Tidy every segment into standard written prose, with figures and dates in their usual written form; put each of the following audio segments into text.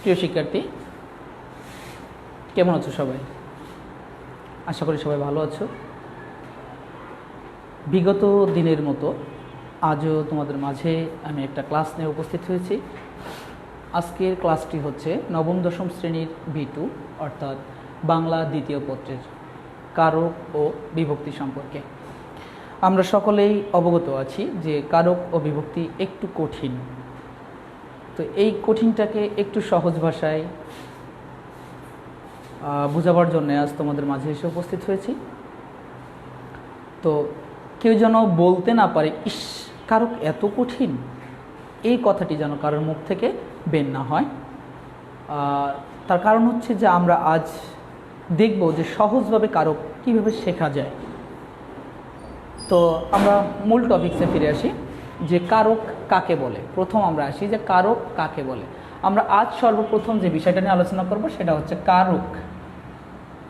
প্রিয় শিক্ষার্থী, কেমন আছো সবাই? আশা করি সবাই ভালো আছো। বিগত দিনের মতো আজও তোমাদের মাঝে আমি একটা ক্লাস নিয়ে উপস্থিত হয়েছি। আজকের ক্লাসটি হচ্ছে নবম দশম শ্রেণীর B2 অর্থাৎ বাংলা দ্বিতীয় পত্রের কারক ও বিভক্তি সম্পর্কে। আমরা সকলেই অবগত আছি যে কারক ও বিভক্তি একটু কঠিন, তো এই কঠিনটাকে একটু সহজ ভাষায় বোঝাবার জন্য আজ তোমাদের মাঝে এসে উপস্থিত হয়েছি। তো কেউ যেন বলতে না পারে ইস কারক এত কঠিন, এই কথাটি যেন কারোর মুখ থেকে বের না হয়। তার কারণ হচ্ছে যে আমরা আজ দেখব যে সহজভাবে কারক কীভাবে শেখা যায়। তো আমরা মূল টপিকসে ফিরে আসি যে কারক কাকে বলে। প্রথম আমরা আসি যে কারক কাকে বলে। আমরা আজ সর্বপ্রথম যে বিষয়টা নিয়ে আলোচনা করব সেটা হচ্ছে কারক।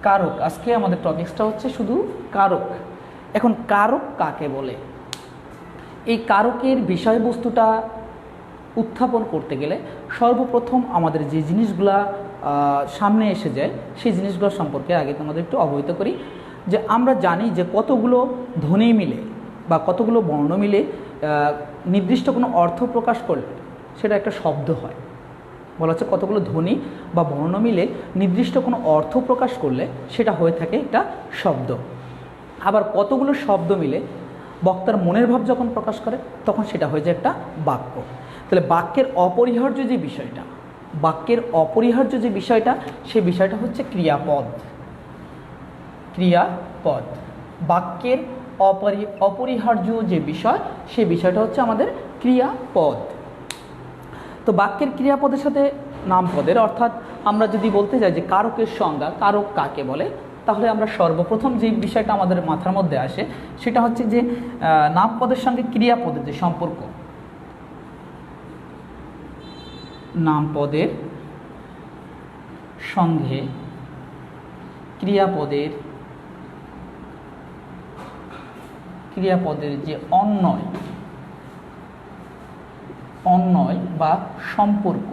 কারক আজকে আমাদের টপিকসটা হচ্ছে শুধু কারক। এখন কারক কাকে বলে, এই কারকের বিষয়বস্তুটা উত্থাপন করতে গেলে সর্বপ্রথম আমাদের যে জিনিসগুলা সামনে এসে যায় সেই জিনিসগুলো সম্পর্কে আগে তোমাদের একটু অবহিত করি। যে আমরা জানি যে কতগুলো ধ্বনি মিলে বা কতগুলো বর্ণ মিলে নির্দিষ্ট কোনো অর্থ প্রকাশ করলে সেটা একটা শব্দ হয়। বলা হচ্ছে কতগুলো ধ্বনি বা বর্ণ মিলে নির্দিষ্ট কোনো অর্থ প্রকাশ করলে সেটা হয়ে থাকে একটা শব্দ। আবার কতগুলো শব্দ মিলে বক্তার মনের ভাব যখন প্রকাশ করে তখন সেটা হয়ে যায় একটা বাক্য। তাহলে বাক্যের অপরিহার্য যে বিষয়টা, সেই বিষয়টা হচ্ছে ক্রিয়াপদ। ক্রিয়াপদ বাক্যের অপরিহার্য যে বিষয়, সেই বিষয়টা হচ্ছে আমাদের ক্রিয়াপদ। তো বাক্যের ক্রিয়াপদের সাথে নামপদের, অর্থাৎ আমরা যদি বলতে যাই যে কারকের সংজ্ঞা, কারক কাকে বলে, তাহলে আমরা সর্বপ্রথম যে বিষয়টা আমাদের মাথার মধ্যে আসে সেটা হচ্ছে যে নামপদের সঙ্গে ক্রিয়াপদের যে সম্পর্ক। নামপদের সঙ্গে ক্রিয়াপদের যে অন্বয় বা সম্পর্ক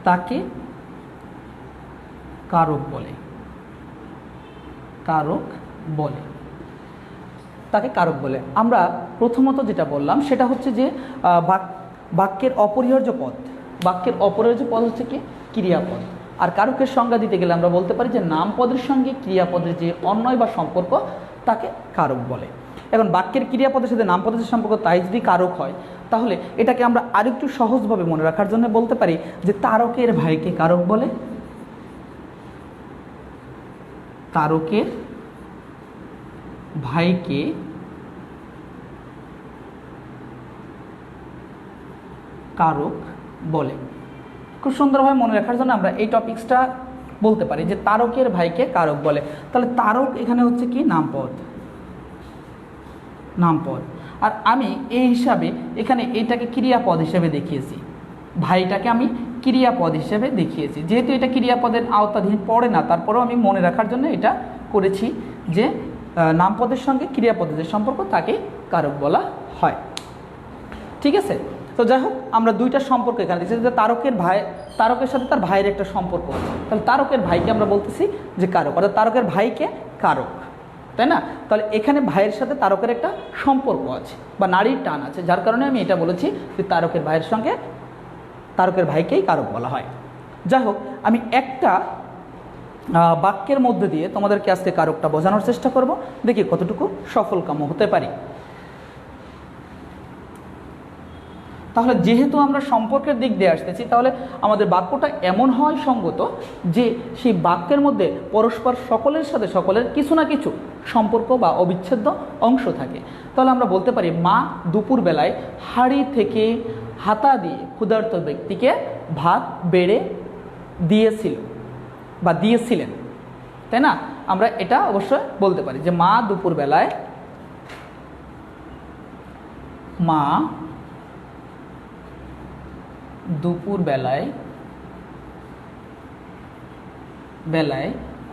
তাকে কারক বলে। আমরা প্রথমত যেটা বললাম সেটা হচ্ছে যে বাক্যের অপরিহার্য পদ হচ্ছে কি ক্রিয়াপদ। আর কারকের সংজ্ঞা দিতে গেলে আমরা বলতে পারি যে নামপদের সঙ্গে ক্রিয়াপদের যে অন্বয় বা সম্পর্ক তাকে কারক বলে। এখন বাক্যের ক্রিয়াপদের সাথে নামপদের যে সম্পর্ক তাই যদি কারক হয়, তাহলে এটাকে আমরা আরেকটু সহজভাবে মনে রাখার জন্য বলতে পারি যে তারকের ভাইকে কারক বলে। তারকের ভাইকে কারক বলে। খুব সুন্দরভাবে মনে রাখার জন্য আমরা এই টপিকসটা বলতে পারি যে তারকের ভাইকে কারক বলে। তাহলে তারক এখানে হচ্ছে কি নামপদ। আর আমি এই হিসাবে এখানে এইটাকে ক্রিয়াপদ হিসেবে দেখিয়েছি, ভাইটাকে আমি ক্রিয়াপদ হিসেবে দেখিয়েছি। যেহেতু এটা ক্রিয়াপদের আওতাধীন পড়ে না, তারপরেও আমি মনে রাখার জন্য এটা করেছি যে নামপদের সঙ্গে ক্রিয়াপদের যে সম্পর্ক তাকে কারক বলা হয়। ঠিক আছে? তো যাই হোক, আমরা দুইটা সম্পর্ক এখানে দিচ্ছি যে তারকের সাথে তার ভাইয়ের একটা সম্পর্ক আছে। তাহলে তারকের ভাইকে আমরা বলতেছি যে কারক, অর্থাৎ তারকের ভাইকে কারক, তাই না? তাহলে এখানে ভাইয়ের সাথে তারকের একটা সম্পর্ক আছে বা নারীর টান আছে, যার কারণে আমি এটা বলেছি যে তারকের ভাইয়ের সঙ্গে তারকের ভাইকেই কারক বলা হয়। যাই হোক, আমি একটা বাক্যের মধ্যে দিয়ে তোমাদেরকে আজকে কারকটা বোঝানোর চেষ্টা করব, দেখি কতটুকু সফলকাম হতে পারি। তাহলে যেহেতু আমরা সম্পর্কের দিক দিয়ে আসতেছি, তাহলে আমাদের বাক্যটা এমন হয় সঙ্গত যে সেই বাক্যের মধ্যে পরস্পর সকলের সাথে সকলের কিছু না কিছু সম্পর্ক বা অবিচ্ছেদ্য অংশ থাকে। তাহলে আমরা বলতে পারি মা দুপুরবেলায় হাঁড়ি থেকে হাতা দিয়ে ক্ষুধার্ত ব্যক্তিকে ভাত বেড়ে দিয়েছিল বা দিয়েছিলেন, তাই না? আমরা এটা অবশ্যই বলতে পারি যে মা দুপুরবেলায়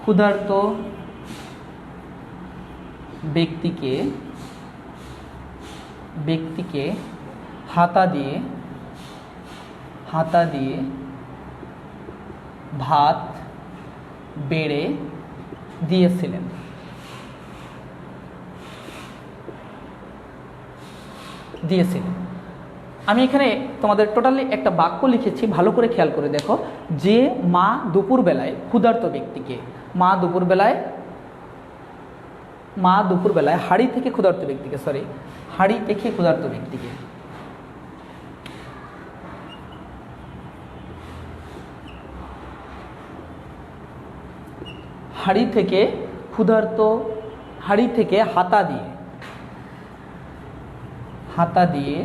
ক্ষুধার্ত ব্যক্তিকে হাতা দিয়ে হাতা দিয়ে ভাত বেড়ে দিয়েছিলেন। আমি এখানে তোমাদের টোটালি একটা বাক্য লিখেছি, ভালো করে খেয়াল করে দেখো। যে মা দুপুরবেলায় ক্ষুধার্ত ব্যক্তিকে, মা দুপুরবেলায় হাড়ি থেকে ক্ষুধার্ত ব্যক্তিকে, হাড়ি থেকে ক্ষুধার্ত ব্যক্তিকে, হাড়ি থেকে হাতা দিয়ে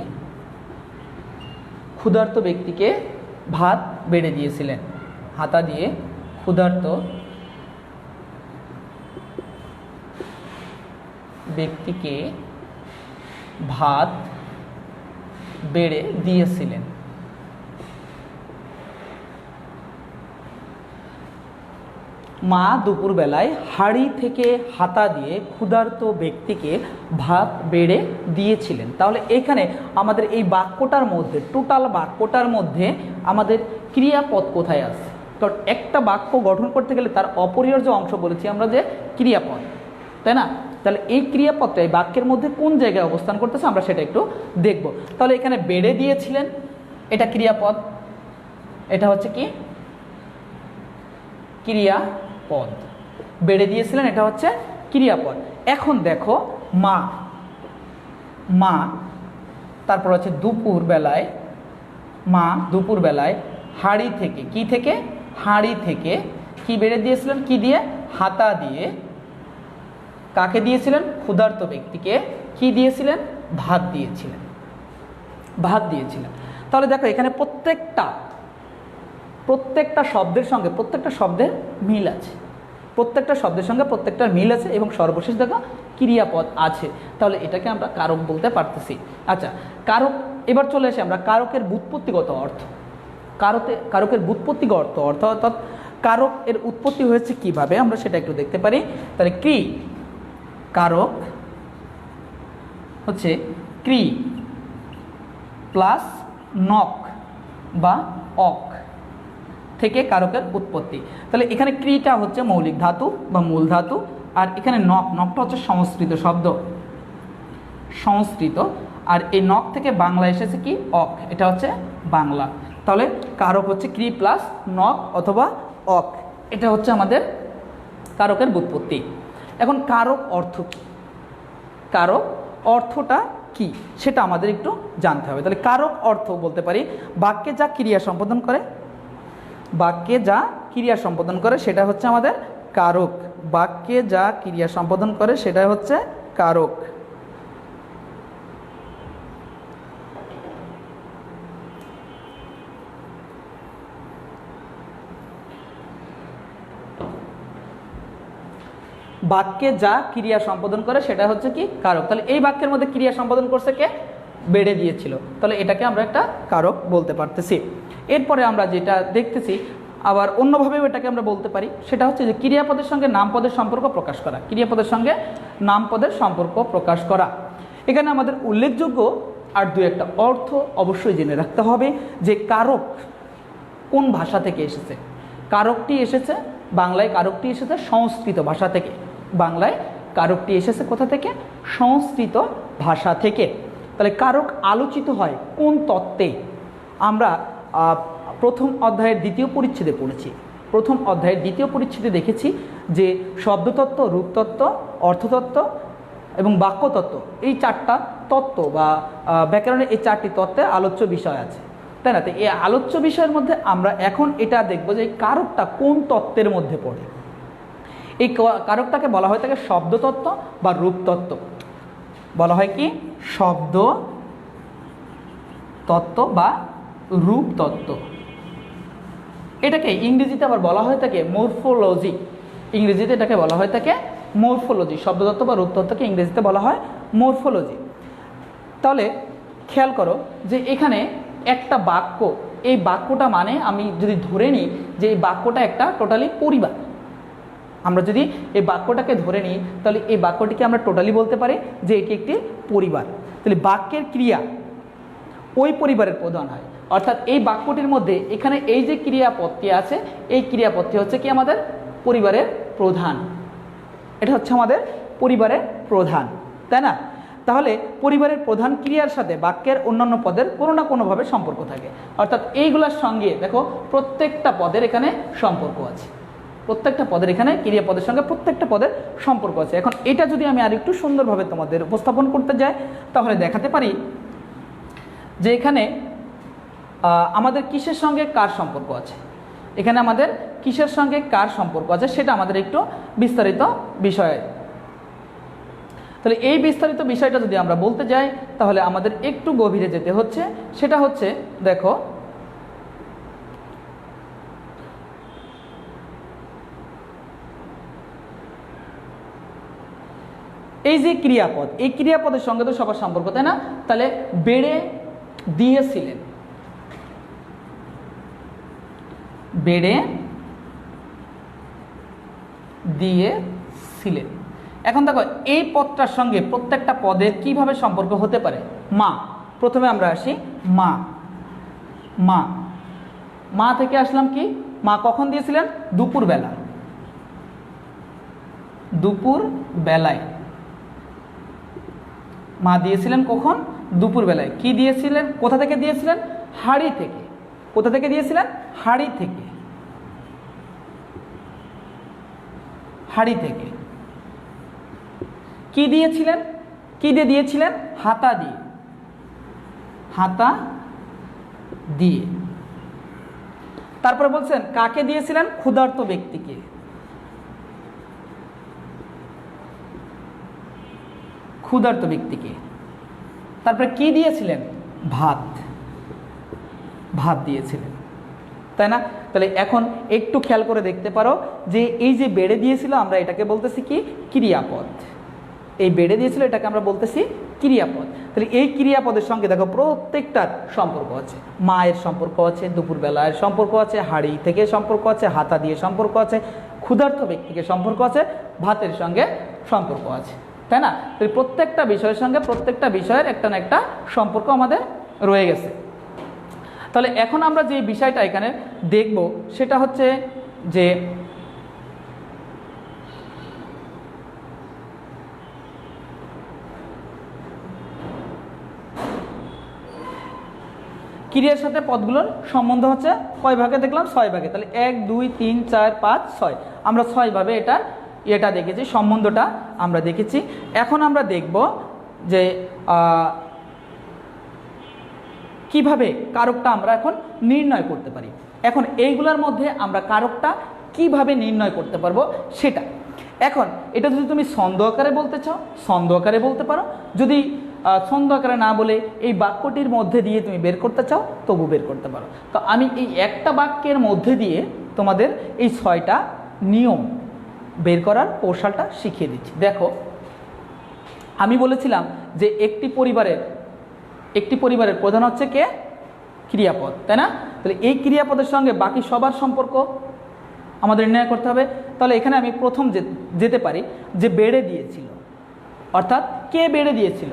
ক্ষুধার্ত ব্যক্তিকে ভাত বেড়ে দিয়েছিলেন। হাতা দিয়ে ক্ষুধার্ত ব্যক্তিকে ভাত বেড়ে দিয়েছিলেন। মা দুপুরবেলায় হাড়ি থেকে হাতা দিয়ে ক্ষুধার্ত ব্যক্তিকে ভাত বেড়ে দিয়েছিলেন। তাহলে এখানে আমাদের এই বাক্যটার মধ্যে, টোটাল বাক্যটার মধ্যে আমাদের ক্রিয়াপদ কোথায় আছে? কারণ একটা বাক্য গঠন করতে গেলে তার অপরিহার্য অংশ বলেছি আমরা যে ক্রিয়াপদ, তাই না? তাহলে এই ক্রিয়াপদটা এই বাক্যের মধ্যে কোন জায়গায় অবস্থান করতেছে আমরা সেটা একটু দেখব। তাহলে এখানে বেড়ে দিয়েছিলেন, এটা ক্রিয়াপদ, এটা হচ্ছে কি ক্রিয়াপদ। বেড়ে দিয়েছিলেন, এটা হচ্ছে ক্রিয়াপদ। এখন দেখো মা তারপর হচ্ছে দুপুরবেলায় হাড়ি থেকে, হাড়ি থেকে কি বেড়ে দিয়েছিলেন? কি দিয়ে? হাতা দিয়ে। কাকে দিয়েছিলেন? ক্ষুধার্ত ব্যক্তিকে কি দিয়েছিলেন? ভাত দিয়েছিলেন। তাহলে দেখো এখানে প্রত্যেকটা শব্দের সঙ্গে প্রত্যেকটা শব্দের মিল আছে, প্রত্যেকটার মিল আছে এবং সর্বশেষ দেখো ক্রিয়াপদ আছে। তাহলে এটাকে আমরা কারক বলতে পারতেছি। আচ্ছা, কারক, এবার চলে আসি আমরা কারকের ব্যুৎপত্তিগত অর্থ। কারকের ব্যুৎপত্তিগত অর্থ অর্থাৎ কারক এর উৎপত্তি হয়েছে কিভাবে আমরা সেটা একটু দেখতে পারি। তাহলে কারক হচ্ছে ক্রি প্লাস নক বা অক থেকে কারকের উৎপত্তি। তাহলে এখানে ক্রিটা হচ্ছে মৌলিক ধাতু বা মূল ধাতু, আর এখানে নকটা হচ্ছে সংস্কৃত, আর এই নক থেকে বাংলা এসেছে কি? অক, এটা হচ্ছে বাংলা। তাহলে কারক হচ্ছে ক্রি প্লাস নক অথবা অক, এটা হচ্ছে আমাদের কারকের ব্যুৎপত্তি। এখন কারক অর্থ কি? কারক অর্থটা কি সেটা আমাদের একটু জানতে হবে। তাহলে কারক অর্থ বলতে পারি বাক্যে যা ক্রিয়া সম্পাদন করে সেটা হচ্ছে আমাদের কারক। বাক্যে যা ক্রিয়া সম্পাদন করে সেটা হচ্ছে কারক। বাক্যে যা ক্রিয়া সম্পাদন করে সেটা হচ্ছে কি? কারক। তাহলে এই বাক্যের মধ্যে ক্রিয়া সম্পাদন করছে কে? বেড়ে দিয়েছিল, তাহলে এটাকে আমরা একটা কারক বলতে পারতেছি। এরপরে আমরা যেটা দেখতেছি আবার অন্যভাবেও এটাকে আমরা বলতে পারি, সেটা হচ্ছে যে ক্রিয়াপদের সঙ্গে নামপদের সম্পর্ক প্রকাশ করা। এখানে আমাদের উল্লেখযোগ্য আর দু একটা অর্থ অবশ্যই জেনে রাখতে হবে যে কারক কোন ভাষা থেকে এসেছে। বাংলায় কারকটি এসেছে সংস্কৃত ভাষা থেকে। কোথা থেকে? সংস্কৃত ভাষা থেকে। তাহলে কারক আলোচিত হয় কোন তত্ত্বে? আমরা প্রথম অধ্যায়ের দ্বিতীয় পরিচ্ছেদে পড়েছি। প্রথম অধ্যায়ের দ্বিতীয় পরিচ্ছেদে দেখেছি যে শব্দতত্ত্ব, রূপতত্ত্ব, অর্থতত্ত্ব এবং বাক্যতত্ত্ব, এই চারটা তত্ত্ব বা ব্যাকরণের এই চারটি তত্ত্বে আলোচ্য বিষয় আছে, তাই না? তো এই আলোচ্য বিষয়ের মধ্যে আমরা এখন এটা দেখব যে এই কারকটা কোন তত্ত্বের মধ্যে পড়ে। এই কারকটাকে বলা হয় থাকে শব্দতত্ত্ব বা রূপতত্ত্ব। বলা হয় কি? শব্দতত্ত্ব বা রূপতত্ত্ব। এটাকে ইংরেজিতে আবার বলা হয় থাকে মরফোলজি। এটাকে বলা হয় থাকে মরফোলজি। শব্দতত্ত্ব বা রূপতত্ত্বকে ইংরেজিতে বলা হয় মরফোলজি। তাহলে খেয়াল করো যে এখানে একটা বাক্য, এই বাক্যটা মানে আমি যদি ধরে নিই যে এই বাক্যটা একটা টোটালি পরিবার, আমরা যদি এই বাক্যটাকে ধরে নিই তাহলে এই বাক্যটিকে আমরা টোটালি বলতে পারি যে এটি একটি পরিবার। তাহলে বাক্যের ক্রিয়া ওই পরিবারের প্রধান হয়। অর্থাৎ এই বাক্যটির মধ্যে এখানে এই যে ক্রিয়াপদটি আছে, এই ক্রিয়াপদটি হচ্ছে কি আমাদের পরিবারের প্রধান। এটা হচ্ছে আমাদের পরিবারের প্রধান, তাই না? তাহলে পরিবারের প্রধান ক্রিয়ার সাথে বাক্যের অন্যান্য পদের কোনো না কোনোভাবে সম্পর্ক থাকে। অর্থাৎ এইগুলোর সঙ্গে দেখো প্রত্যেকটা পদের এখানে সম্পর্ক আছে, প্রত্যেকটা পদের এখানে ক্রিয়াপদের সঙ্গে প্রত্যেকটা পদের সম্পর্ক আছে। এখন এটা যদি আমি আর একটু সুন্দরভাবে তোমাদের উপস্থাপন করতে যাই তাহলে দেখাতে পারি যে এখানে আমাদের কিসের সঙ্গে কার সম্পর্ক আছে। এখানে আমাদের কিসের সঙ্গে কার সম্পর্ক আছে সেটা আমাদের একটু বিস্তারিত বিষয়। তাহলে এই বিস্তারিত বিষয়টা যদি আমরা বলতে যাই তাহলে আমাদের একটু গভীরে যেতে হচ্ছে। সেটা হচ্ছে দেখো এই যে ক্রিয়াপদ, এই ক্রিয়াপদের সঙ্গে তো সবার সম্পর্ক, তাই না? তাহলে বেড়ে দিয়েছিলেন, বেড়ে দিয়েছিলেন। এখন দেখো এই পদটার সঙ্গে প্রত্যেকটা পদের কিভাবে সম্পর্ক হতে পারে। মা, প্রথমে আমরা আসি মা। মা, মা থেকে আসলাম কি, মা কখন দিয়েছিলেন? দুপুরবেলা, দুপুর বেলায়। মা দিয়েছিলেন কখন? দুপুর বেলায়। কি দিয়েছিলেন? কোথা থেকে দিয়েছিলেন? হাঁড়ি থেকে। কোথা থেকে দিয়েছিলেন? হাঁড়ি থেকে, হাঁড়ি থেকে। কি দিয়েছিলেন? কি দিয়ে দিয়েছিলেন? হাতা দিয়ে, হাতা দিয়ে। তারপরে বলছেন কাকে দিয়েছিলেন? ক্ষুধার্ত ব্যক্তিকে, ক্ষুধার্ত ব্যক্তিকে। তারপরে কি দিয়েছিলেন? ভাত, ভাত দিয়েছিলেন, তাই না? তাহলে এখন একটু খেয়াল করে দেখতে পারো যে এই যে বেড়ে দিয়েছিল আমরা এটাকে বলতেছি কি? ক্রিয়াপদ। এই বেড়ে দিয়েছিল এটাকে আমরা বলতেছি ক্রিয়াপদ। তাহলে এই ক্রিয়াপদের সঙ্গে দেখো প্রত্যেকটার সম্পর্ক আছে। মায়ের সম্পর্ক আছে, দুপুরবেলার সম্পর্ক আছে, হাঁড়ি থেকে সম্পর্ক আছে, হাতা দিয়ে সম্পর্ক আছে, ক্ষুধার্ত ব্যক্তিকে সম্পর্ক আছে, ভাতের সঙ্গে সম্পর্ক আছে, তাই না? তো প্রত্যেকটা বিষয়ের সঙ্গে প্রত্যেকটা বিষয়ের একটা না একটা সম্পর্ক আমাদের রয়ে গেছে। তাহলে এখন আমরা যে বিষয়টা এখানে দেখব সেটা হচ্ছে যে ক্রিয়ার সাথে পদগুলোর সম্বন্ধ হচ্ছে কয় ভাগে দেখলাম? 6 ভাগে। তাহলে 1 2 3 4 5 6 আমরা 6 ভাবে এটা দেখেছি, সম্বন্ধটা আমরা দেখেছি। এখন আমরা দেখব যে কিভাবে কারকটা আমরা এখন নির্ণয় করতে পারি। এখন এইগুলোর মধ্যে আমরা কারকটা কিভাবে নির্ণয় করতে পারবো সেটা। এখন এটা যদি তুমি ছন্দ আকারে বলতে চাও ছন্দ আকারে বলতে পারো, যদি ছন্দ আকারে না বলে এই বাক্যটির মধ্যে দিয়ে তুমি বের করতে চাও তবু বের করতে পারো। তো আমি এই একটা বাক্যের মধ্যে দিয়ে তোমাদের এই 6টা নিয়ম বের করার কৌশলটা শিখিয়ে দিচ্ছি। দেখো আমি বলেছিলাম যে একটি পরিবারের প্রধান হচ্ছে কে? ক্রিয়াপদ, তাই না? তাহলে এই ক্রিয়াপদের সঙ্গে বাকি সবার সম্পর্ক আমাদের নির্ণয় করতে হবে। তাহলে এখানে আমি প্রথম যেতে পারি যে বেড়ে দিয়েছিল, অর্থাৎ কে বেড়ে দিয়েছিল,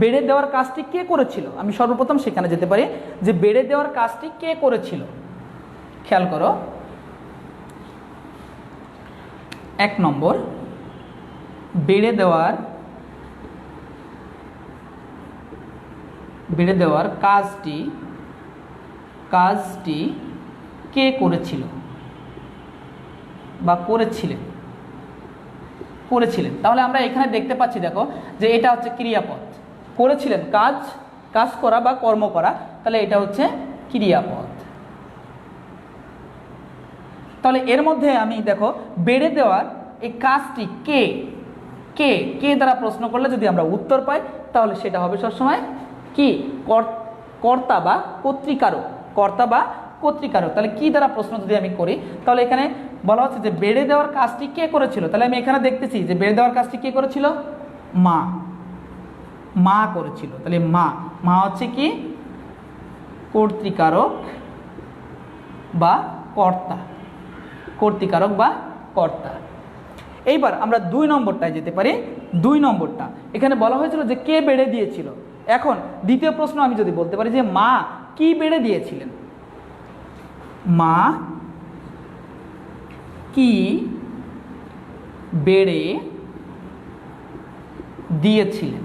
বেড়ে দেওয়ার কাজটি কে করেছিল। আমি সর্বপ্রথম সেখানে যেতে পারি যে বেড়ে দেওয়ার কাজটি কে করেছিল। খেয়াল করো 1 নম্বর, বেড়ে দেওয়ার কাজটি কে করেছিল বা করেছিলেন। তাহলে আমরা এখানে দেখতে পাচ্ছি দেখো যে এটা হচ্ছে ক্রিয়াপদ। করেছিলেন কাজ করা বা কর্ম করা, তাহলে এটা হচ্ছে ক্রিয়াপদ। তাহলে এর মধ্যে আমি দেখো বেড়ে দেওয়ার এই কাজটি কে দ্বারা প্রশ্ন করলে যদি আমরা উত্তর পাই তাহলে সেটা হবে সবসময় কি? কর্তা বা কর্তৃকারক, কর্তা বা কর্তৃকারক। তাহলে কি দ্বারা প্রশ্ন যদি আমি করি তাহলে এখানে বলা হচ্ছে যে বেড়ে দেওয়ার কাজটি কে করেছিল। তাহলে আমি এখানে দেখতেছি যে বেড়ে দেওয়ার কাজটি কে করেছিল? মা করেছিল। তাহলে মা হচ্ছে কি? কর্তৃকারক বা কর্তা, কর্তৃকারক বা কর্তা। এইবার আমরা 2 নম্বরটায় যেতে পারি। 2 নম্বরটা এখানে বলা হয়েছিল যে কে বেড়ে দিয়েছিল। এখন দ্বিতীয় প্রশ্ন আমি যদি বলতে পারি যে মা কি বেড়ে দিয়েছিলেন, মা কি বেড়ে দিয়েছিলেন,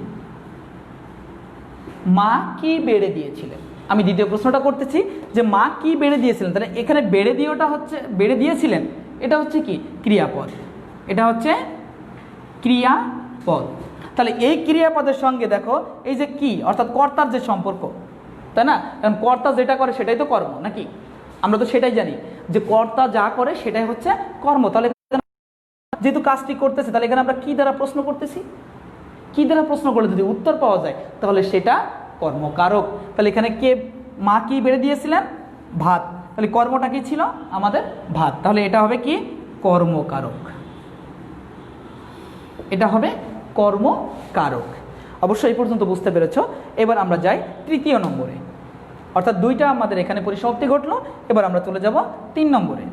মা কি বেড়ে দিয়েছিলেন। আমি দ্বিতীয় প্রশ্নটা করতেছি যে মা কি বেড়ে দিয়েছিলেন, তাহলে এখানে বেড়ে দিয়েটা হচ্ছে, বেড়ে দিয়েছিলেন এটা হচ্ছে কি ক্রিয়াপদ, এটা হচ্ছে ক্রিয়াপদ। তাহলে এই ক্রিয়াপদের সঙ্গে দেখো এই যে কি অর্থাৎ কর্তার যে সম্পর্ক, তাই না, কারণ কর্তা যেটা করে সেটাই তো কর্ম নাকি, আমরা তো সেটাই জানি যে কর্তা যা করে সেটাই হচ্ছে কর্ম। তাহলে যেহেতু কাজটি করতেছে তাহলে এখানে আমরা কি দ্বারা প্রশ্ন করতেছি, কি দ্বারা প্রশ্ন করলে যদি উত্তর পাওয়া যায় তাহলে সেটা কর্মকারক। তাহলে এখানে কে মা কি বেড়ে দিয়েছিলেন, ভাত, তাহলে কর্মটা কি ছিল আমাদের ভাত, তাহলে এটা হবে কি কর্মকারক, এটা হবে কর্মকারক। অবশ্যই এই পর্যন্ত বুঝতে পেরেছ। এবার আমরা যাই তৃতীয় নম্বরে, অর্থাৎ দুইটা আমাদের এখানে পরিসমাপ্তি ঘটলো। এবার আমরা চলে যাব 3 নম্বরে।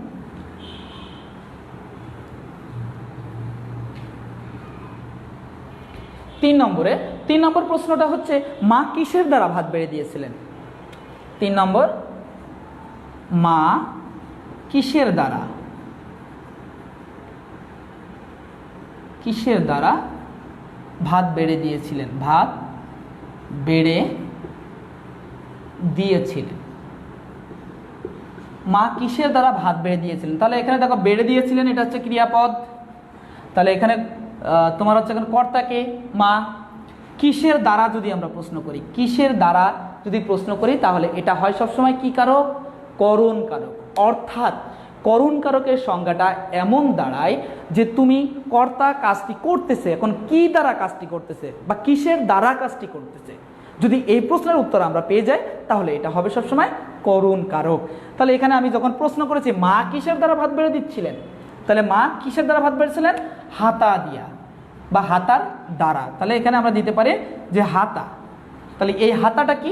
3 নম্বর প্রশ্নটা হচ্ছে মা কিসের দ্বারা ভাত বেড়ে দিয়েছিলেন। 3 নম্বর, মা কিসের দ্বারা, কিসের দ্বারা ভাত বেড়ে দিয়েছিলেন, ভাত বেড়ে দিয়েছিলেন, মা কিসের দ্বারা ভাত বেড়ে দিয়েছিলেন। তাহলে এখানে দেখো বেড়ে দিয়েছিলেন এটা হচ্ছে ক্রিয়াপদ, তাহলে এখানে তোমার হচ্ছে এখানে কর্তাকে মা, কিসের দ্বারা যদি আমরা প্রশ্ন করি, কিসের দ্বারা যদি প্রশ্ন করি তাহলে এটা হয় সবসময় কি কারক, করণ কারক। অর্থাৎ করণ কারকের সংজ্ঞাটা এমন দাঁড়ায় যে তুমি কর্তা কাজটি করতেছে, এখন কি দ্বারা কাজটি করতেছে বা কিসের দ্বারা কাজটি করতেছে, যদি এই প্রশ্নের উত্তর আমরা পেয়ে যাই তাহলে এটা হবে সবসময় করণ কারক। তাহলে এখানে আমি যখন প্রশ্ন করেছি মা কিসের দ্বারা ভাত বেড়ে দিচ্ছিলেন, তাহলে মা কিসের দ্বারা ভাত বেড়েছিলেন, হাতা দিয়া বা হাতার দ্বারা, তাহলে এখানে আমরা দিতে পারি যে হাতা, তাহলে এই হাতাটা কি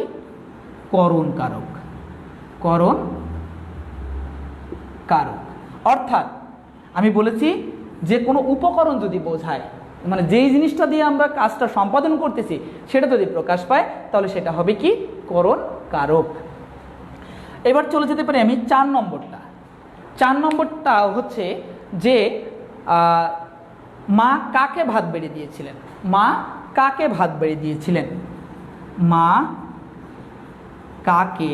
করণ কারক, করণ কারক। অর্থাৎ আমি বলেছি যে কোনো উপকরণ যদি বোঝায়, মানে যেই জিনিসটা দিয়ে আমরা কাজটা সম্পাদন করতেছি সেটা যদি প্রকাশ পায় তাহলে সেটা হবে কি করণ কারক। এবার চলে যেতে পারি আমি 4 নম্বরটা। 4 নম্বরটা হচ্ছে যে মা কাকে ভাত বেড়ে দিয়েছিলেন, মা কাকে ভাত বেড়ে দিয়েছিলেন, মা কাকে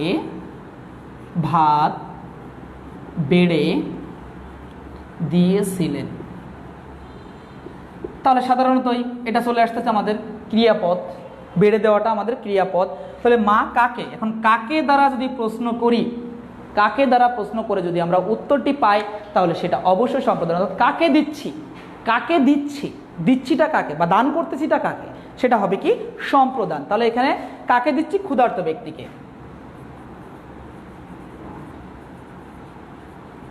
ভাত বেড়ে দিয়েছিলেন। তাহলে সাধারণতই এটা চলে আসতেছে আমাদের ক্রিয়াপদ, বেড়ে দেওয়াটা আমাদের ক্রিয়াপদ। তাহলে মা কাকে, এখন কাকে দ্বারা যদি প্রশ্ন করি, কাকে দ্বারা প্রশ্ন করে যদি আমরা উত্তরটি পাই তাহলে সেটা অবশ্যই সম্প্রদান, অর্থাৎ কাকে দিচ্ছি, কাকে দিচ্ছি, দিচ্ছিটা কাকে বা দান করতেছিটা কাকে, সেটা হবে কি সম্প্রদান। তাহলে এখানে কাকে দিচ্ছি, ক্ষুধার্ত ব্যক্তিকে,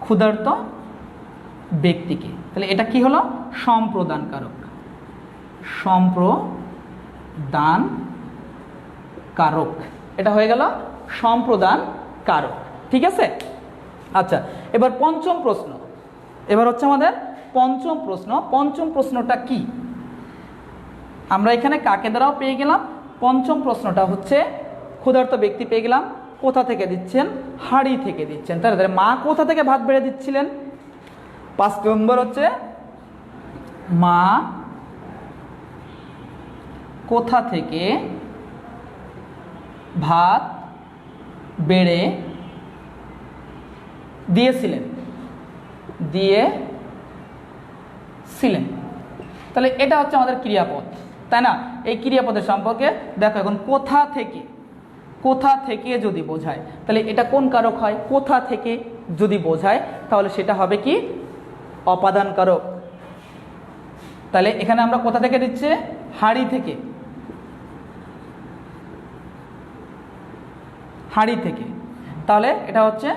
ক্ষুধার্ত ব্যক্তিকে, তাহলে এটা কি হলো সম্প্রদান কারক, সম্প্রদান কারক, এটা হয়ে গেল সম্প্রদান কারক। ঠিক আছে, আচ্ছা এবার পঞ্চম প্রশ্ন, এবার হচ্ছে আমাদের পঞ্চম প্রশ্ন। পঞ্চম প্রশ্নটা কি, আমরা এখানে কাকে দ্বারাও পেয়ে গেলাম, পঞ্চম প্রশ্নটা হচ্ছে ক্ষুধার্ত ব্যক্তি পেয়ে গেলাম, কোথা থেকে দিচ্ছেন, হাঁড়ি থেকে দিচ্ছেন। তাহলে মা কোথা থেকে ভাত বেড়ে দিচ্ছিলেন, 5 নম্বর হচ্ছে মা কোথা থেকে ভাত বেড়ে দিয়েছিলেন, দিয়েছিলেন। তাহলে এটা হচ্ছে আমাদের ক্রিয়াপদ, তাই না। এই ক্রিয়াপদের সম্পর্কে দেখো, এখন কোথা থেকে, কোথা থেকে যদি বোঝায় তাহলে এটা কোন কারক হয়, কোথা থেকে যদি বোঝায় তাহলে সেটা হবে কি অপাদান কারক। তাহলে এখানে আমরা কোথা থেকে দিচ্ছে, হাঁড়ি থেকে, হাঁড়ি থেকে, তাহলে এটা হচ্ছে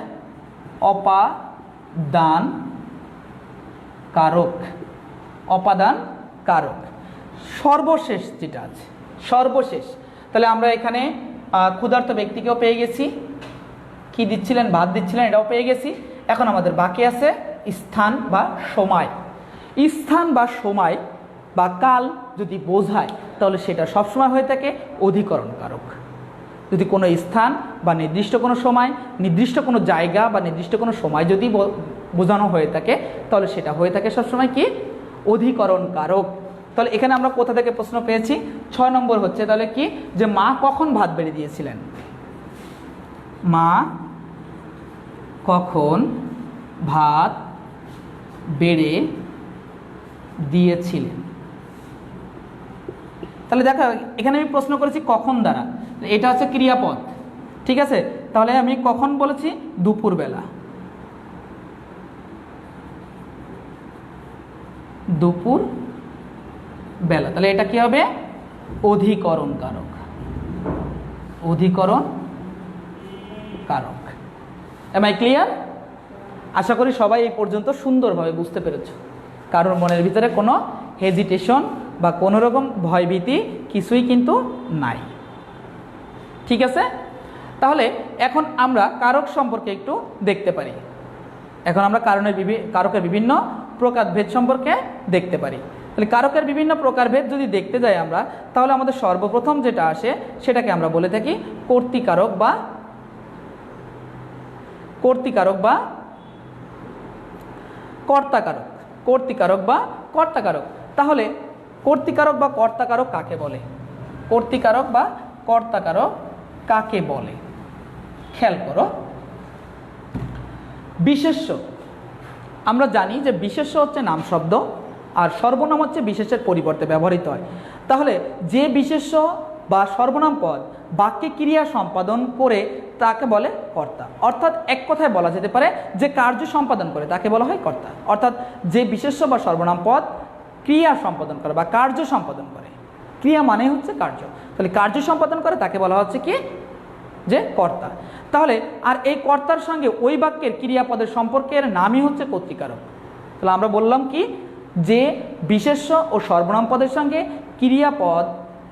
অপাদান কারক, অপাদান কারক। সর্বশেষ যেটা আছে, সর্বশেষ, তাহলে আমরা এখানে ক্ষুধার্ত ব্যক্তিকেও পেয়ে গেছি, কি দিচ্ছিলেন, ভাত দিচ্ছিলেন, এটাও পেয়ে গেছি। এখন আমাদের বাকি আছে স্থান বা সময়। স্থান বা সময় বা কাল যদি বোঝায় তাহলে সেটা সবসময় হয়ে থাকে অধিকরণ কারক। যদি কোনো স্থান বা নির্দিষ্ট কোনো সময়, নির্দিষ্ট কোনো জায়গা বা নির্দিষ্ট কোনো সময় যদি বোঝানো হয়ে থাকে তাহলে সেটা হয়ে থাকে সবসময় কি অধিকরণ কারক। তাহলে এখানে আমরা কোথা থেকে প্রশ্ন পেয়েছি? 6 নম্বর হচ্ছে তাহলে কি, যে মা কখন ভাত বেড়ে দিয়েছিলেন? মা কখন ভাত বেড়ে দিয়েছিলেন। তাহলে দেখো এখানে আমি প্রশ্ন করেছি কখন দ্বারা, এটা হচ্ছে ক্রিয়াপদ, ঠিক আছে। তাহলে আমি কখন বলেছি? দুপুরবেলা। দুপুর বেলা, তাহলে এটা কি হবে? অধিকরণ কারক। অধিকরণ কারক। Am I clear? আশা করি সবাই এই পর্যন্ত সুন্দরভাবে বুঝতে পেরেছ, কারোর মনের ভিতরে কোনো হেজিটেশন বা কোনো রকম ভয়ভীতি কিছুই কিন্তু নাই, ঠিক আছে। তাহলে এখন আমরা কারক সম্পর্কে একটু দেখতে পারি। এখন আমরা কারকের বিভিন্ন প্রকারভেদ সম্পর্কে দেখতে পারি। তাহলে কারকের বিভিন্ন প্রকারভেদ যদি দেখতে যাই আমরা, তাহলে আমাদের সর্বপ্রথম যেটা আসে সেটাকে আমরা বলে থাকি কর্তৃকারক বা কর্তাকারক। কর্তৃকারক বা কর্তাকারক। তাহলে কর্তৃকারক বা কর্তাকারক কাকে বলে? কর্তৃকারক বা কর্তাকারক কাকে বলে? খেয়াল করো, বিশেষ্য। আমরা জানি যে বিশেষ্য হচ্ছে নাম শব্দ আর সর্বনাম হচ্ছে বিশেষের পরিবর্তে ব্যবহৃত হয়। তাহলে যে বিশেষ্য বা সর্বনাম পদ বাক্যে ক্রিয়া সম্পাদন করে তাকে বলে কর্তা। অর্থাৎ এক কথায় বলা যেতে পারে যে কার্য সম্পাদন করে তাকে বলা হয় কর্তা। অর্থাৎ যে বিশেষ্য বা সর্বনাম পদ ক্রিয়া সম্পাদন করে বা কার্য সম্পাদন করে, ক্রিয়া মানে হচ্ছে কার্য, তাহলে কার্য সম্পাদন করে তাকে বলা হচ্ছে কি, যে কর্তা। তাহলে আর এই কর্তার সঙ্গে ওই বাক্যের ক্রিয়াপদের সম্পর্কের নামই হচ্ছে কর্তৃকারক। তাহলে আমরা বললাম কি, যে বিশেষ্য ও সর্বনাম পদের সঙ্গে ক্রিয়াপদ,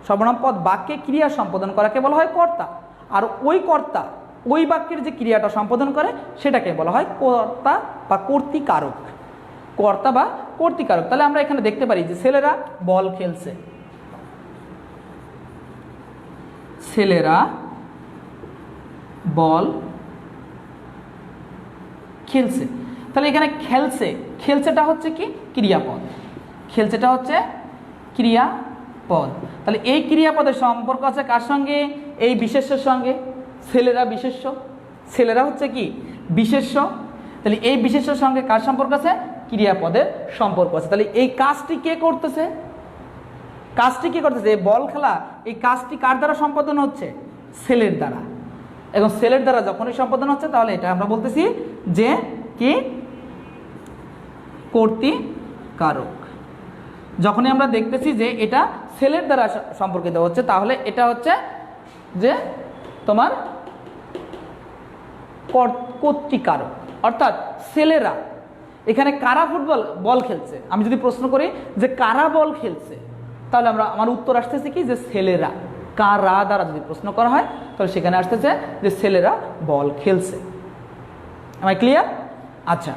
সর্বনাম পদ বাক্যে ক্রিয়া সম্পাদন করাকে বলা হয় কর্তা, আর ওই কর্তা ওই বাক্যের যে ক্রিয়াটা সম্পাদন করে সেটাকে বলা হয় কর্তা বা কর্তৃকারক। কর্তা বা কর্তৃকারক। তাহলে আমরা এখানে দেখতে পারি যে ছেলেরা বল খেলছে, ছেলেরা বল খেলছে। তাহলে এখানে খেলছে, খেলছেটা হচ্ছে কি ক্রিয়াপদ, খেলছেটা হচ্ছে ক্রিয়াপদ। তাহলে এই ক্রিয়াপদের সম্পর্ক আছে কার সঙ্গে? এই বিশেষ্যের সঙ্গে। ছেলেরা বিশেষ্য, ছেলেরা হচ্ছে কি বিশেষ্য। তাহলে এই বিশেষ্যের সঙ্গে কার সম্পর্ক আছে? ক্রিয়াপদের সম্পর্ক আছে। তাহলে এই কাজটি কে করতেছে? কাজটি কে করতেছে? এই বল খেলা, এই কাজটি কার দ্বারা সম্পাদন হচ্ছে? ছেলের দ্বারা। এবং ছেলের দ্বারা যখনই সম্পাদন হচ্ছে তাহলে এটা আমরা বলতেছি যে কি কর্তৃকারক। যখনই আমরা দেখতেছি যে এটা ছেলের দ্বারা সম্পর্কিত হচ্ছে তাহলে এটা হচ্ছে যে তোমার কর্তৃকারক। অর্থাৎ ছেলেরা, এখানে কারা বল খেলছে? আমি যদি প্রশ্ন করি যে কারা বল খেলছে, তাহলে আমার উত্তর আসতেছে কি, যে ছেলেরা। কারা দ্বারা যদি প্রশ্ন করা হয় তাহলে সেখানে আসতেছে যে ছেলেরা বল খেলছে। আমার ক্লিয়ার? আচ্ছা,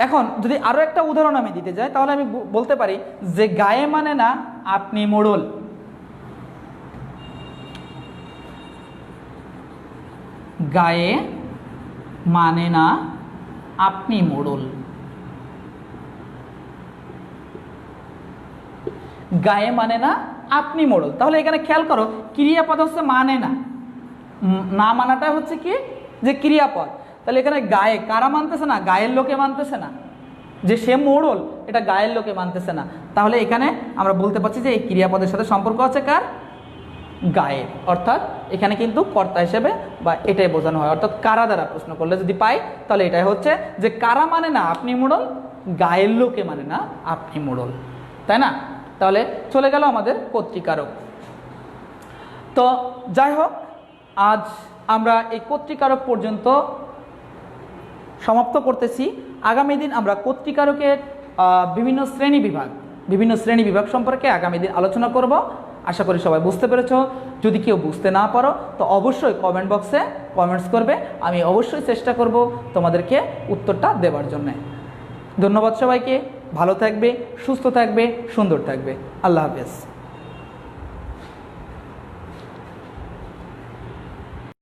এখন যদি আরো একটা উদাহরণ আমি দিতে যাই তাহলে আমি বলতে পারি যে গায়ে মানে না আপনি মোড়ল। গায়ে মানে না আপনি মোড়ল। গায়ে মানে না আপনি মোড়ল। তাহলে এখানে খেয়াল করো, ক্রিয়াপদ হচ্ছে মানে না, না মানাটা হচ্ছে কি, যে ক্রিয়াপদ। তাহলে এখানে গায়ে কারা মানতেছে না? গায়ের লোকে মানতেছে না, যে সে মোড়ল এটা গায়ের লোকে মানতেছে না। তাহলে এখানে আমরা বলতে পারছি যে এই ক্রিয়াপদের সাথে সম্পর্ক আছে কার? গায়ের। অর্থাৎ এখানে কিন্তু কর্তা হিসেবে বা এটাই বোঝানো হয়। অর্থাৎ কারা দ্বারা প্রশ্ন করলে যদি পাই তাহলে এটাই হচ্ছে যে কারা মানে না আপনি মোড়ল, গায়ের লোকে মানে না আপনি মোড়ল, তাই না? তাহলে চলে গেল আমাদের কর্তৃকারক। তো যাই হোক, আজ আমরা এই কর্তৃকারক পর্যন্ত সমাপ্ত করতেছি। আগামী দিন আমরা কর্তৃকারকের বিভিন্ন শ্রেণী বিভাগ সম্পর্কে আগামী দিন আলোচনা করব। আশা করি সবাই বুঝতে পেরেছ। যদি কেউ বুঝতে না পারো তো অবশ্যই কমেন্ট বক্সে কমেন্টস করবে, আমি অবশ্যই চেষ্টা করব তোমাদেরকে উত্তরটা দেওয়ার জন্য। ধন্যবাদ সবাইকে। ভালো থাকবে, সুস্থ থাকবে, সুন্দর থাকবে। আল্লাহ হাফেজ।